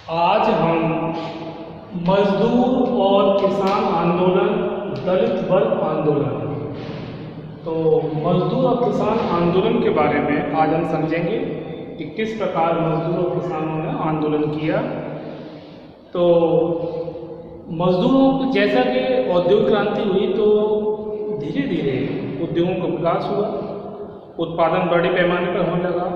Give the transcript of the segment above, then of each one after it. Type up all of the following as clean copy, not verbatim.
आज हम मजदूर और किसान आंदोलन, दलित वर्ग आंदोलन, तो मजदूर और किसान आंदोलन के बारे में आज हम समझेंगे कि किस प्रकार मजदूर और किसानों ने आंदोलन किया। तो मजदूरों, जैसा कि औद्योगिक क्रांति हुई तो धीरे धीरे उद्योगों का विकास हुआ, उत्पादन बड़े पैमाने पर होने लगा।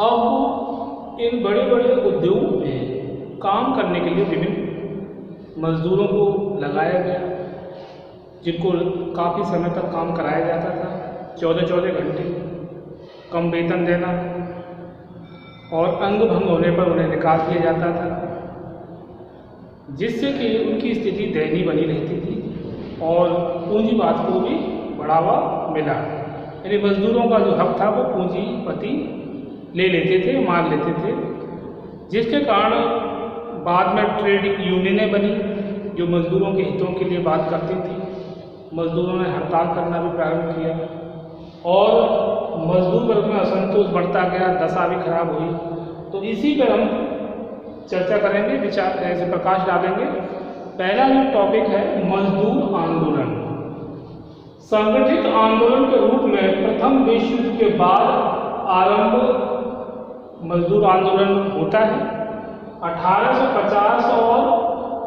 अब इन बड़े बड़े उद्योगों में काम करने के लिए विभिन्न मजदूरों को लगाया गया, जिनको काफ़ी समय तक काम कराया जाता था, 14-14 घंटे, कम वेतन देना और अंग भंग होने पर उन्हें निकाल दिया जाता था, जिससे कि उनकी स्थिति दयनीय बनी रहती थी और पूंजीवाद को भी बढ़ावा मिला। यानी मजदूरों का जो हक था वो पूंजीपति ले लेते थे, मार लेते थे, जिसके कारण बाद में ट्रेड यूनियनें बनी जो मजदूरों के हितों के लिए बात करती थी। मजदूरों ने हड़ताल करना भी प्रारंभ किया और मजदूर वर्ग में असंतोष बढ़ता गया, दशा भी खराब हुई। तो इसी पर हम चर्चा करेंगे, विचार ऐसे प्रकाश डालेंगे। पहला जो टॉपिक है मजदूर आंदोलन। संगठित आंदोलन के रूप में प्रथम विश्व युद्ध के बाद आरंभ मजदूर आंदोलन होता है। 1850 और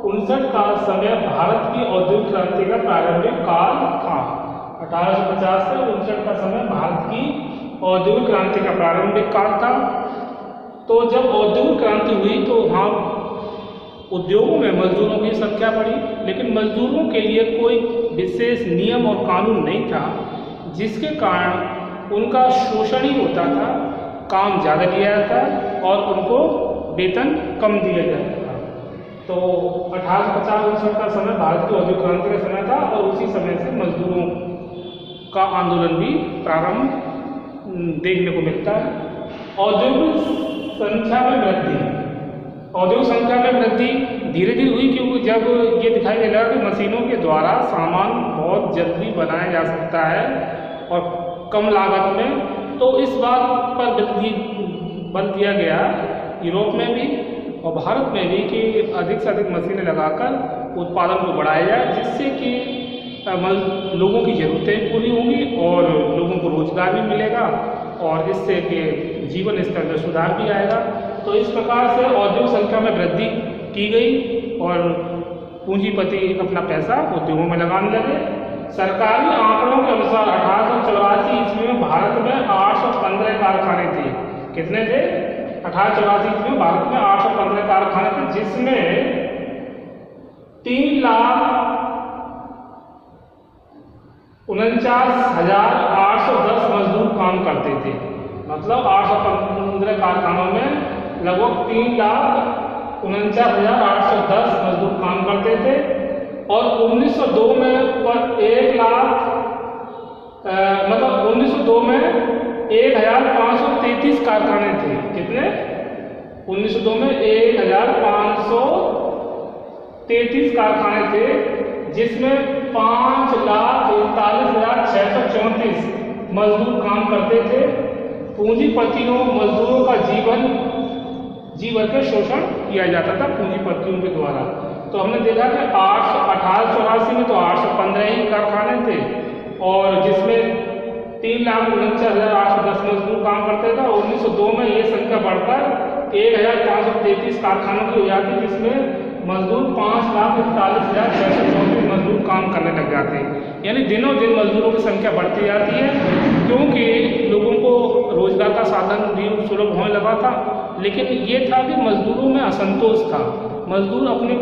59 का समय भारत की औद्योगिक क्रांति का प्रारंभिक काल था। 1850 से 59 का समय भारत की औद्योगिक क्रांति का प्रारंभिक काल था। तो जब औद्योगिक क्रांति हुई तो वहाँ उद्योगों में मजदूरों की संख्या बढ़ी, लेकिन मजदूरों के लिए कोई विशेष नियम और कानून नहीं था, जिसके कारण उनका शोषण ही होता था, काम ज़्यादा लिया जाता और उनको वेतन कम दिया जाता था। तो 1850-59 का समय भारत की औद्योगिक क्रांति का समय था और उसी समय से मजदूरों का आंदोलन भी प्रारंभ देखने को मिलता है। औद्योगिक संख्या में वृद्धि, औद्योगिक संख्या में वृद्धि धीरे धीरे हुई, क्योंकि जब ये दिखाई दे लगा कि मशीनों के द्वारा सामान बहुत जल्दी बनाया जा सकता है और कम लागत में, तो इस बात पर बल दिया गया यूरोप में भी और भारत में भी कि अधिक से अधिक मशीनें लगाकर उत्पादन को बढ़ाया जाए, जिससे कि लोगों की ज़रूरतें पूरी होंगी और लोगों को रोजगार भी मिलेगा और इससे कि जीवन स्तर में सुधार भी आएगा। तो इस प्रकार से औद्योगिक संख्या में वृद्धि की गई और पूंजीपति अपना पैसा उद्योगों में लगाने लगे। सरकारी आंकड़ों के अनुसार 1884 ईस्वी में भारत में 815 कारखाने थे। कितने थे? 1884 ईस्वी में भारत में 815 कारखाने थे, जिसमें 3,49,810 मजदूर काम करते थे। मतलब 815 कारखानों में लगभग 3,49,810 मजदूर काम करते थे और 1902 में 1902 में 1,533 कारखाने थे। कितने? 1902 में 1,533 कारखाने थे, जिसमें 5,41,634 मजदूर काम करते थे। पूंजीपतियों मजदूरों का जीवन के शोषण किया जाता था पूंजीपतियों के द्वारा। तो हमने देखा कि 1884 में तो 815 ही कारखाने थे और जिसमें 3,49,810 मजदूर काम करते थे। 1902 में ये संख्या बढ़कर 1,533 कारखानों की हो जाती, जिसमें मजदूर 5,41,634 मजदूर काम करने लग जाते हैं। यानी दिनों दिन मजदूरों की संख्या बढ़ती जाती है, क्योंकि लोगों को रोजगार का साधन भी सुलभ होने लगा था। लेकिन ये था कि मजदूरों में असंतोष था, मजदूर अपनी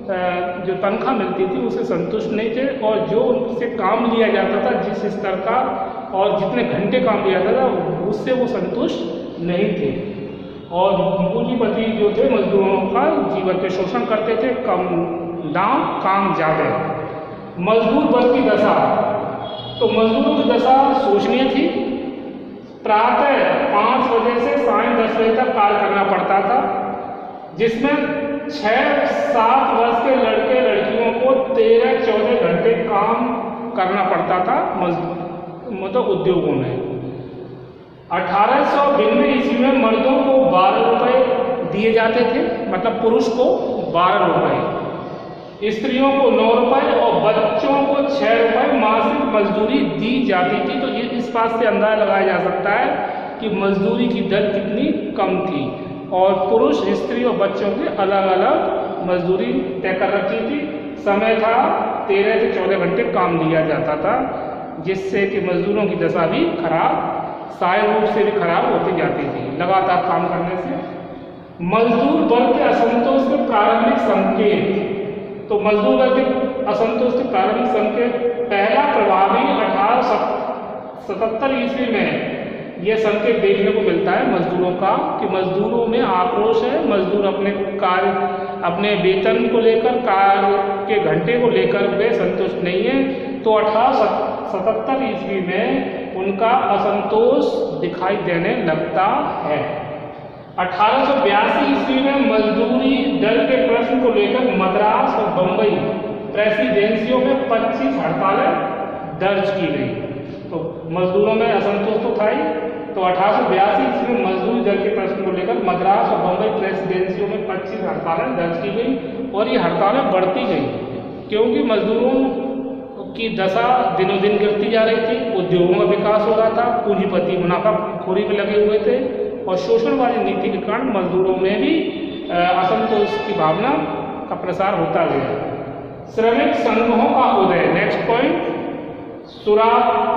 जो तनख्वाह मिलती थी उससे संतुष्ट नहीं थे और जो उनसे काम लिया जाता था, जिस स्तर का और जितने घंटे काम लिया जाता था, उससे वो संतुष्ट नहीं थे और पूंजीपति जो थे मजदूरों का जीवन के शोषण करते थे, कम दाम, काम ज़्यादा। मजदूर वर्ग की दशा, तो मजदूरों की दशा शोचनीय थी। प्रातः 5 बजे से साढ़े 10 बजे तक कार्य करना पड़ता था, जिसमें 6-7 वर्ष के लड़के लड़कियों को 13-14 घंटे काम करना पड़ता था मतलब उद्योगों में। 1892 ईस्वी में मर्दों को 12 रुपये दिए जाते थे, मतलब पुरुष को 12 रुपये, स्त्रियों को 9 रुपये और बच्चों को 6 रुपये मासिक मजदूरी दी जाती थी। तो ये इस बात से अंदाजा लगाया जा सकता है कि मजदूरी की दर कितनी कम थी और पुरुष, स्त्री और बच्चों के अलग अलग मजदूरी तय कर रखी थी। समय था 13 से 14 घंटे काम दिया जाता था, जिससे कि मजदूरों की दशा भी खराब, शारीरिक रूप से भी खराब होती जाती थी लगातार काम करने से। मजदूर वर्ग के असंतोष के प्रारंभिक संकेत, तो मजदूर वर्ग के असंतोष के प्रारंभिक संकेत, पहला प्रभावी 1877 ईस्वी में यह संकेत देखने को मिलता है मजदूरों का कि मजदूरों में आक्रोश है। मजदूर अपने कार्य, अपने वेतन को लेकर, कार्य के घंटे को लेकर वे संतुष्ट नहीं है। तो 1877 ईस्वी में उनका असंतोष दिखाई देने लगता है। 1882 ईस्वी में मजदूरी दर के प्रश्न को लेकर मद्रास और बम्बई प्रेसिडेंसियों में 25 हड़तालें दर्ज की गई। तो मजदूरों में असंतोष तो था ही, तो 1882 ईस्वी में मजदूरी दर के प्रश्न को लेकर मद्रास और बम्बई प्रेसिडेंसियों में 25 हड़तालें दर्ज की गई और ये हड़तालें बढ़ती गई क्योंकि मजदूरों की दशा दिनों दिन गिरती जा रही थी, उद्योगों का विकास हो रहा था, पूंजीपति मुनाफाखोरी में लगे हुए थे और शोषणवादी नीति के कारण मजदूरों में भी असंतोष की भावना का प्रसार होता गया। श्रमिक संघों का उदय, नेक्स्ट पॉइंट,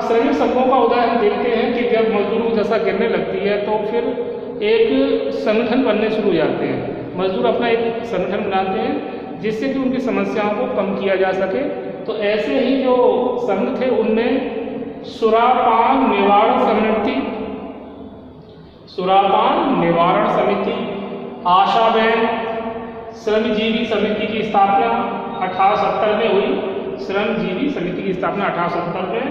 श्रमिक संघों का उदय हम देखते हैं कि जब मजदूरों की दशा गिरने लगती है तो फिर एक संगठन बनने शुरू हो जाते हैं। मजदूर अपना एक संगठन बनाते हैं जिससे कि उनकी समस्याओं को कम किया जा सके। तो ऐसे ही जो संघ थे उनमें सुरापान निवारण समिति, आशा बैंक, श्रमजीवी समिति की स्थापना 1870 में हुई। श्रमजीवी समिति की स्थापना 1870 में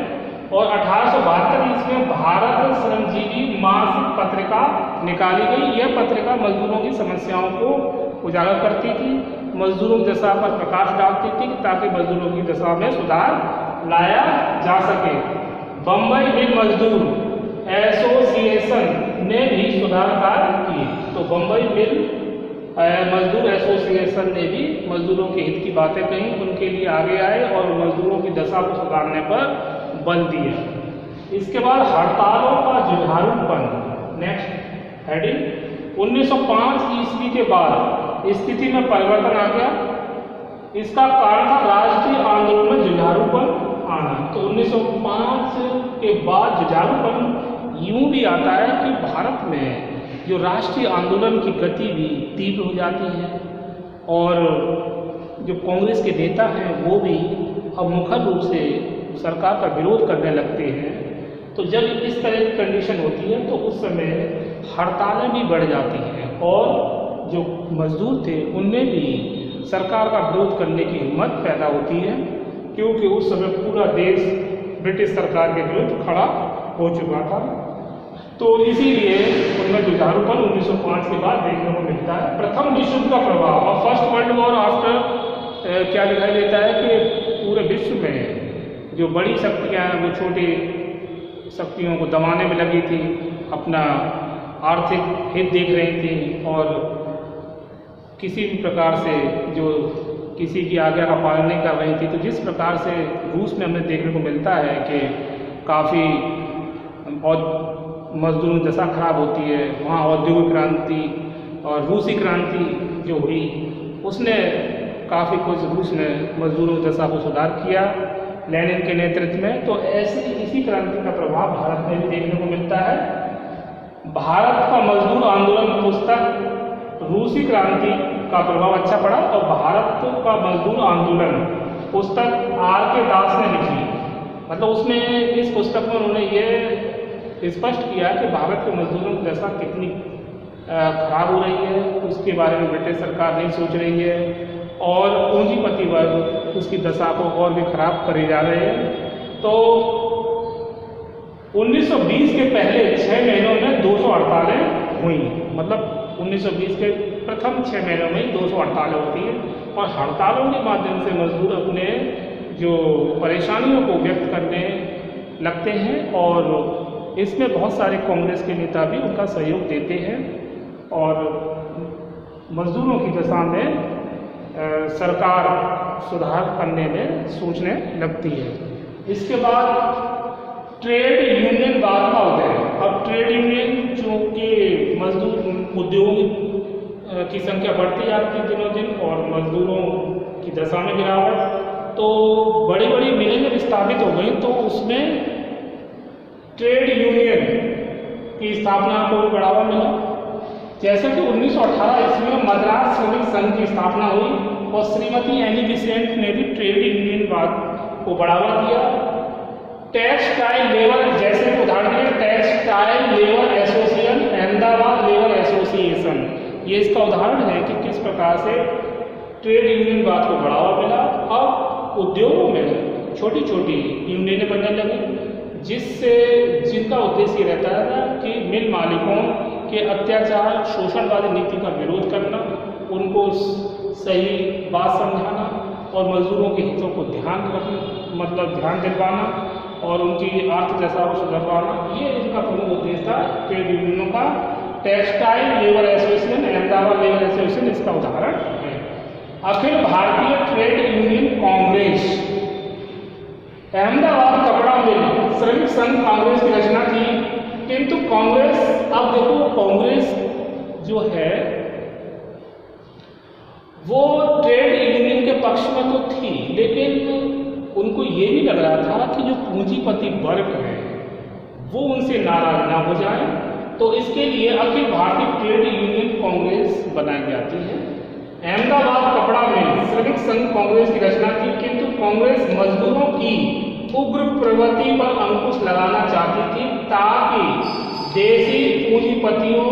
और 1872 ईस्वी में भारत श्रमजीवी मासिक पत्रिका निकाली गई। यह पत्रिका मजदूरों की समस्याओं को उजागर करती थी, मजदूरों की दशा पर प्रकाश डालती थी ताकि मजदूरों की दशा में सुधार लाया जा सके। बम्बई मिल मजदूर एसोसिएशन ने भी सुधार कार्य किए। तो बम्बई मिल मजदूर एसोसिएशन ने भी मजदूरों के हित की बातें कही, उनके लिए आगे आए और मजदूरों की दशा को सुधारने पर बल दिया। इसके बाद हड़तालों का जुझारूपन, नेक्स्ट हेडिंग, 1905 ईस्वी के बाद स्थिति में परिवर्तन आ गया। इसका कारण था राष्ट्रीय आंदोलन में जुझारूपन आना। तो 1905 के बाद जुझारूपन यूं भी आता है कि भारत में जो राष्ट्रीय आंदोलन की गति भी तीव्र हो जाती है और जो कांग्रेस के नेता हैं वो भी अब मुखर रूप से सरकार का विरोध करने लगते हैं। तो जब इस तरह की कंडीशन होती है तो उस समय हड़तालें भी बढ़ जाती हैं और जो मजदूर थे उनमें भी सरकार का विरोध करने की हिम्मत पैदा होती है क्योंकि उस समय पूरा देश ब्रिटिश सरकार के विरुद्ध खड़ा हो चुका था। तो इसीलिए उनमें जुझारूपन 1905 के बाद देखने को मिलता है। प्रथम विश्व युद्ध का प्रभाव और फर्स्ट वर्ल्ड वॉर आफ्टर क्या दिखाई देता है कि पूरे विश्व में जो बड़ी शक्तियाँ हैं वो छोटी शक्तियों को दबाने में लगी थी, अपना आर्थिक हित देख रही थी और किसी भी प्रकार से जो किसी की आज्ञा का पालन नहीं कर रही थी। तो जिस प्रकार से रूस में हमें देखने को मिलता है कि काफ़ी और मजदूरों की दशा खराब होती है, वहाँ औद्योगिक क्रांति और रूसी क्रांति जो हुई उसने काफ़ी कुछ रूस में मजदूरों की दशा को सुधार किया लेनिन के नेतृत्व में। तो ऐसी इसी क्रांति का प्रभाव भारत में भी देखने को मिलता है। भारत का मजदूर आंदोलन पुस्तक रूसी क्रांति का प्रभाव अच्छा पड़ा और भारत का मजदूर आंदोलन पुस्तक R.K. दास ने लिखी। मतलब उसमें इस पुस्तक में उन्होंने ये स्पष्ट किया कि भारत के मजदूरों की दशा कितनी खराब हो रही है, उसके बारे में ब्रिटिश सरकार नहीं सोच रही है और पूंजीपति वर्ग उसकी दशा को और भी खराब करे जा रहे हैं। तो 1920 के पहले 6 महीनों में 200 हड़तालें हुई। मतलब 1920 के प्रथम 6 महीनों में 200 हड़तालें होती हैं और हड़तालों के माध्यम से मजदूर अपने जो परेशानियों को व्यक्त करने लगते हैं और इसमें बहुत सारे कांग्रेस के नेता भी उनका सहयोग देते हैं और मजदूरों की दशा में सरकार सुधार करने में सोचने लगती है। इसके बाद ट्रेड यूनियन वाद का उदय। अब ट्रेड यूनियन चूँकि मजदूर उद्योगों की संख्या बढ़ती जाती है दिनों दिन और मजदूरों की दशा में गिरावट, तो बड़ी बड़ी मिलें जब स्थापित हो गई तो उसमें ट्रेड यूनियन की स्थापना को भी बढ़ावा मिला। जैसे कि 1918 ईस्वी में मद्रास श्रमिक संघ की स्थापना हुई और श्रीमती एनी बेसेंट ने भी ट्रेड यूनियन वाद को बढ़ावा दिया। टेक्सटाइल लेबर, जैसे उदाहरण के लिए textile labour association, Ahmedabad labour association, ये इसका उदाहरण है कि किस प्रकार से ट्रेड यूनियन वाद को बढ़ावा मिला। अब उद्योगों में छोटी छोटी यूनियनें बनने लगी जिनका उद्देश्य रहता है कि मिल मालिकों के अत्याचार शोषणवादी नीति का विरोध करना, उनको सही बात समझाना और मजदूरों के हितों को ध्यान दिलवाना और उनकी आर्थिक को सुधारवाना, ये इनका प्रमुख उद्देश्य था ट्रेड यूनियनों का। Textile labour association, Ahmedabad labour association इसका उदाहरण है। अखिल भारतीय ट्रेड यूनियन कांग्रेस, अहमदाबाद कपड़ा मिल श्रमिक संघ कांग्रेस की रचना थी, किंतु कांग्रेस, अब देखो कांग्रेस जो है वो ट्रेड यूनियन के पक्ष में तो थी, लेकिन उनको ये भी लग रहा था कि जो पूंजीपति वर्ग है वो उनसे नाराज ना हो जाए, तो इसके लिए अखिल भारतीय ट्रेड यूनियन कांग्रेस बनाई जाती है। अहमदाबाद कपड़ा मिल श्रमिक संघ कांग्रेस की रचना थी, किंतु कांग्रेस मजदूरों की उग्र प्रवृत्ति पर अंकुश लगाना चाहती थी ताकि देशी पूंजीपतियों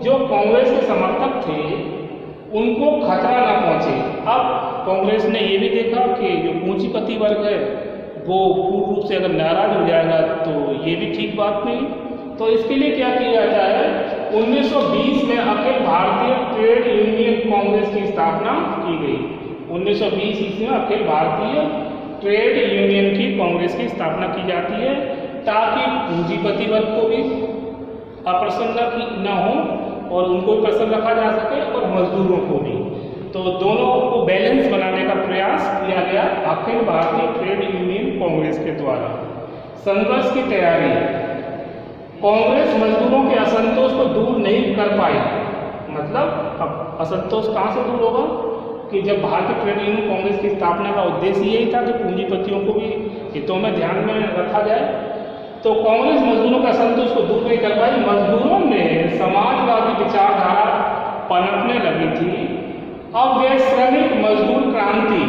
जो कांग्रेस के समर्थक थे उनको खतरा न पहुंचे। अब कांग्रेस ने ये भी देखा कि जो पूंजीपति वर्ग है वो पूर्ण रूप से अगर नाराज हो जाएगा तो ये भी ठीक बात नहीं, तो इसके लिए क्या किया जाता है, 1920 में अखिल भारतीय ट्रेड यूनियन कांग्रेस की स्थापना की गई। 1920 ईस्वी में अखिल भारतीय ट्रेड यूनियन की कांग्रेस की स्थापना की जाती है ताकि पूंजीपति वर्ग को भी अप्रसन्न न हो और उनको भी प्रसन्न रखा जा सके और मजदूरों को भी, तो दोनों को बैलेंस बनाने का प्रयास किया गया अखिल भारतीय ट्रेड यूनियन कांग्रेस के द्वारा। संघर्ष की तैयारी। कांग्रेस मजदूरों के असंतोष को दूर नहीं कर पाई। मतलब अब असंतोष कहाँ से दूर होगा कि जब भारतीय ट्रेड यूनियन कांग्रेस की स्थापना का उद्देश्य यही था कि पूंजीपतियों को भी हितों में ध्यान में रखा जाए, तो कांग्रेस मजदूरों का असंतोष को दूर नहीं कर पाई। मजदूरों में समाजवादी विचारधारा पनपने लगी थी। अब वे श्रमिक मजदूर क्रांति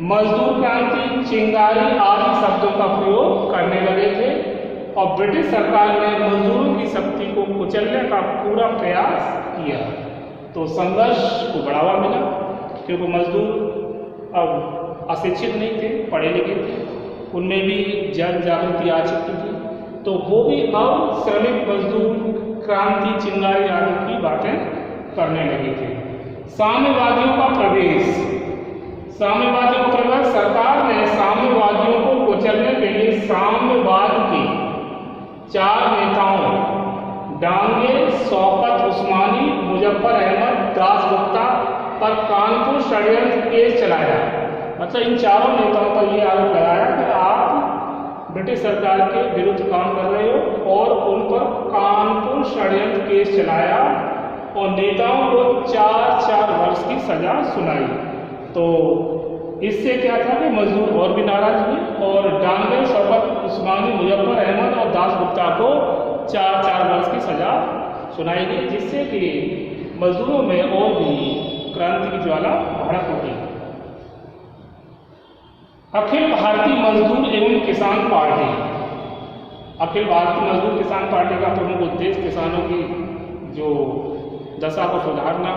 मजदूर क्रांति, चिंगारी आदि शब्दों का प्रयोग करने लगे थे और ब्रिटिश सरकार ने मजदूरों की शक्ति को कुचलने का पूरा प्रयास किया, तो संघर्ष को बढ़ावा मिला क्योंकि मजदूर अब अशिक्षित नहीं थे, पढ़े लिखे थे, उनमें भी जन जागृति आ चुकी थी, तो वो भी अब श्रमिक मजदूर क्रांति, चिंगारी आदि की बातें करने लगे थे। साम्यवादियों का प्रवेश। सरकार ने साम्यवादियों को कुचलने के लिए साम्यवाद के 4 नेताओं डांगे, शौकत उस्मानी, मुजफ्फर अहमद, दासगुप्ता पर कानपुर षड्यंत्र केस चलाया। मतलब इन चारों नेताओं पर यह आरोप लगाया कि आप ब्रिटिश सरकार के विरुद्ध काम कर रहे हो और उन पर कानपुर षड्यंत्र केस चलाया और नेताओं को 4-4 वर्ष की सजा सुनाई। तो इससे क्या था कि मजदूर और भी नाराज हुए और डांगे, शौकत उस्मानी, मुजफ्फर अहमद और दासगुप्ता को 4-4 वर्ष की सजा सुनाई गई, जिससे कि मजदूरों में और भी क्रांति की ज्वाला भड़क उठी। अखिल भारतीय मजदूर एवं किसान पार्टी। अखिल भारतीय मजदूर किसान पार्टी का प्रमुख उद्देश्य किसानों की जो दशा को सुधारना,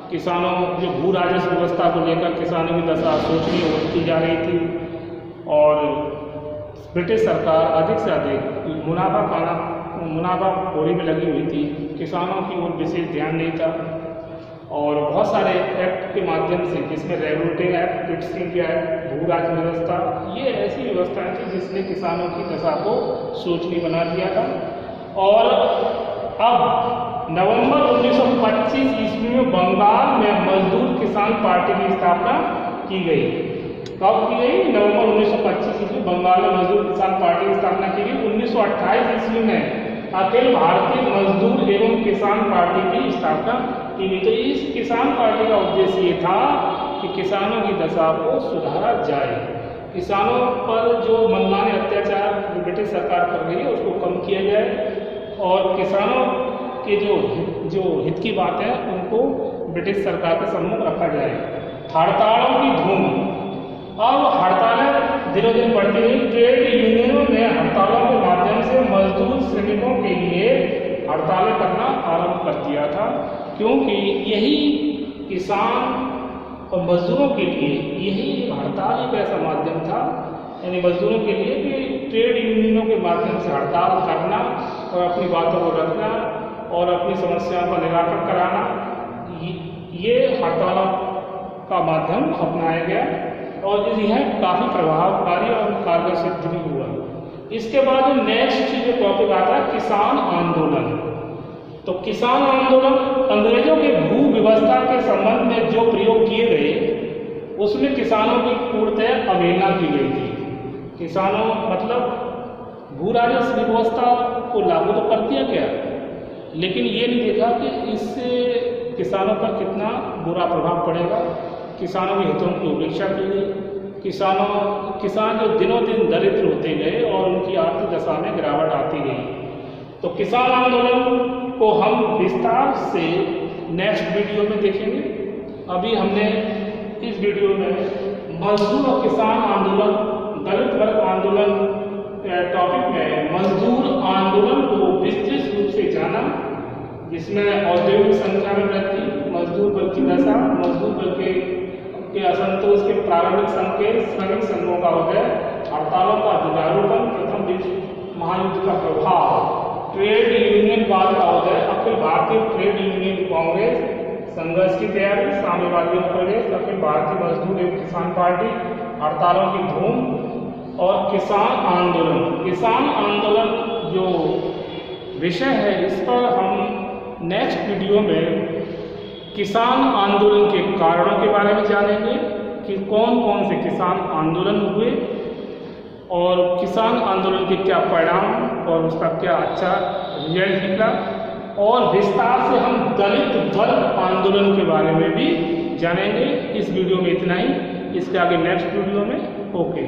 किसानों जो भू राजस्व व्यवस्था को लेकर किसानों की दशा शोचनीय होती जा रही थी और ब्रिटिश सरकार अधिक से अधिक मुनाफाखोरी में लगी हुई थी, किसानों की ओर विशेष ध्यान नहीं था और बहुत सारे एक्ट के माध्यम से, जिसमें regulating act, Pitt's India act, भू राजस्व व्यवस्था, ये ऐसी व्यवस्थाएं थी जिसने किसानों की दशा को शोचनीय बना दिया था। और अब नवंबर 1950 1925 ईस्वी में बंगाल में मजदूर किसान पार्टी की स्थापना की गई। कब की गई? नवंबर 1925 ईस्वी बंगाल में मजदूर किसान पार्टी की स्थापना की गई। 1928 ईस्वी में अखिल भारतीय मजदूर एवं किसान पार्टी की स्थापना की गई। तो इस किसान पार्टी का उद्देश्य ये था कि किसानों की दशा को सुधारा जाए, किसानों पर जो मनमाने अत्याचार ब्रिटिश सरकार कर रही है उसको कम किया जाए और किसानों के जो हित की बात है उनको ब्रिटिश सरकार के सम्मुख रखा जाए। हड़तालों की धूम, अब हड़तालें दिनों दिन बढ़ती रही। ट्रेड यूनियनों ने हड़तालों के माध्यम से मजदूर श्रमिकों के लिए हड़तालें करना आरंभ कर दिया था, क्योंकि यही किसान और मजदूरों के लिए यही हड़ताल एक ऐसा माध्यम था, यानी मजदूरों के लिए कि ट्रेड यूनियनों के माध्यम से हड़ताल करना और अपनी बातों को रखना और अपनी समस्याओं का निराकरण कराना, ये हड़तालों का माध्यम अपनाया गया और यह काफ़ी प्रभावकारी और कारगर सिद्ध भी हुआ। इसके बाद नेक्स्ट जो टॉपिक आता है किसान आंदोलन। तो किसान आंदोलन अंग्रेजों के भू व्यवस्था के संबंध में जो प्रयोग किए गए उसमें किसानों की पूर्णतः अवहेलना की गई थी। किसानों मतलब भू राजस्व व्यवस्था को लागू तो कर दिया गया, लेकिन ये नहीं देखा कि इससे किसानों पर कितना बुरा प्रभाव पड़ेगा। किसानों के हितों की उपेक्षा की गई। किसान जो दिनों दिन दरिद्र होते गए और उनकी आर्थिक दशा में गिरावट आती गई। तो किसान आंदोलन को हम विस्तार से नेक्स्ट वीडियो में देखेंगे। अभी हमने इस वीडियो में मजदूर और किसान आंदोलन, दलित वर्ग आंदोलन टॉपिक में मजदूर आंदोलन को विस्तृत रूप से जाना, जिसमें औद्योगिक संख्या में वृद्धि, मजदूर वर्ग की दशा, मजदूर वर्ग के असंतोष के प्रारंभिक संकेत, श्रमिक संघों का उदय, हड़तालों का जुटारूपन, प्रथम विश्व महायुद्ध का प्रभाव, ट्रेड यूनियनवाद का उदय, अखिल भारतीय ट्रेड यूनियन कांग्रेस, संघर्ष की तैयारी, साम्यवादियों का प्रवेश, अखिल भारतीय मजदूर एवं किसान पार्टी, हड़तालों की धूम और किसान आंदोलन। किसान आंदोलन जो विषय है इस पर हम नेक्स्ट वीडियो में किसान आंदोलन के कारणों के बारे में जानेंगे कि कौन कौन से किसान आंदोलन हुए और किसान आंदोलन के क्या परिणाम और उसका क्या अच्छा रिजल्ट निकला, और विस्तार से हम दलित वर्ग आंदोलन के बारे में भी जानेंगे। इस वीडियो में इतना ही, इसके आगे नेक्स्ट वीडियो में ओके।